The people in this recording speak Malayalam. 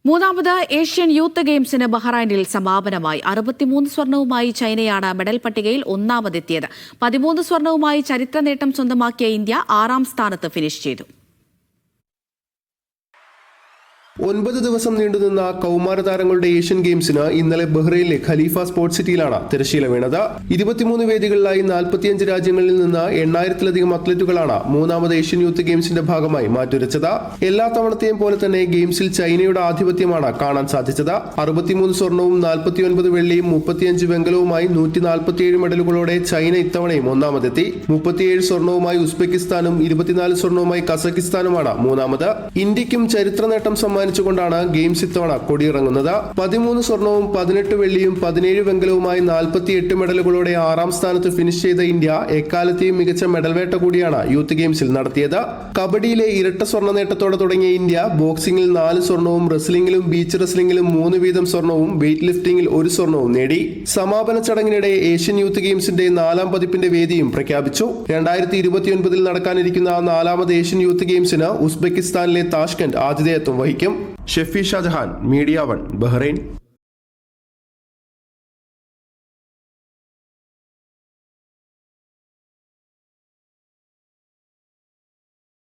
മൂന്നാമത് ഏഷ്യൻ യൂത്ത് ഗെയിംസിന് ബഹ്റൈനിൽ സമാപനമായി. 63 സ്വർണവുമായി ചൈനയാണ് മെഡൽ പട്ടികയിൽ ഒന്നാമതെത്തിയത്. 13 സ്വർണവുമായി ചരിത്ര നേട്ടം സ്വന്തമാക്കിയ ഇന്ത്യ 6ാം സ്ഥാനത്ത് ഫിനിഷ് ചെയ്തു. 9 ദിവസം നീണ്ടുനിന്ന കൗമാര താരങ്ങളുടെ ഏഷ്യൻ ഗെയിംസിന് ഇന്നലെ ബഹ്റൈനിലെ ഖലീഫ സ്പോർട്സ് സിറ്റിയിലാണ് തിരശ്ശീല വീണത്. 23 വേദികളിലായി 45 രാജ്യങ്ങളിൽ നിന്ന് 8000-ലധികം അത്ലറ്റുകളാണ് മൂന്നാമത് ഏഷ്യൻ യൂത്ത് ഗെയിംസിന്റെ ഭാഗമായി മാറ്റുരച്ചത്. എല്ലാ തവണത്തെയും പോലെ തന്നെ ഗെയിംസിൽ ചൈനയുടെ ആധിപത്യമാണ് കാണാൻ സാധിച്ചത്. 63 സ്വർണവും 49 വെള്ളിയും 35 വെങ്കലവുമായി 147 മെഡലുകളോടെ ചൈന ഇത്തവണയും ഒന്നാമതെത്തി. 37 സ്വർണവുമായി ഉസ്ബെക്കിസ്ഥാനും 24 സ്വർണവുമായി കസക്കിസ്ഥാനുമാണ് മൂന്നാമത്. ഇന്ത്യക്കും ചരിത്ര നേട്ടം ാണ് ഗെയിംസ് ഇത്തവണ കൊടിയിറങ്ങുന്നത്. 13 സ്വർണവും 18 വെള്ളിയും 17 വെങ്കലവുമായി 48 മെഡലുകളോടെ 6ാം സ്ഥാനത്ത് ഫിനിഷ് ചെയ്ത ഇന്ത്യ എക്കാലത്തെയും മികച്ച മെഡൽ വേട്ട കൂടിയാണ് യൂത്ത് ഗെയിംസിൽ നടത്തിയത്. കബഡിയിലെ ഇരട്ട സ്വർണ്ണ നേട്ടത്തോടെ തുടങ്ങിയ ഇന്ത്യ ബോക്സിംഗിൽ 4 സ്വർണവും റെസ്ലിംഗിലും ബീച്ച് റെസ്ലിംഗിലും 3 വീതം സ്വർണവും വെയ്റ്റ് ലിഫ്റ്റിംഗിൽ 1 സ്വർണവും നേടി. സമാപന ചടങ്ങിനിടെ ഏഷ്യൻ യൂത്ത് ഗെയിംസിന്റെ 4ാം പതിപ്പിന്റെ വേദിയും പ്രഖ്യാപിച്ചു. 2029 നടക്കാനിരിക്കുന്ന 4ാമത് ഏഷ്യൻ യൂത്ത് ഗെയിംസിന് ഉസ്ബെക്കിസ്ഥാനിലെ താഷ്കന്റ് ആതിഥേയത്വം വഹിക്കും. Shefi Shajahan, media 1, Bahrain.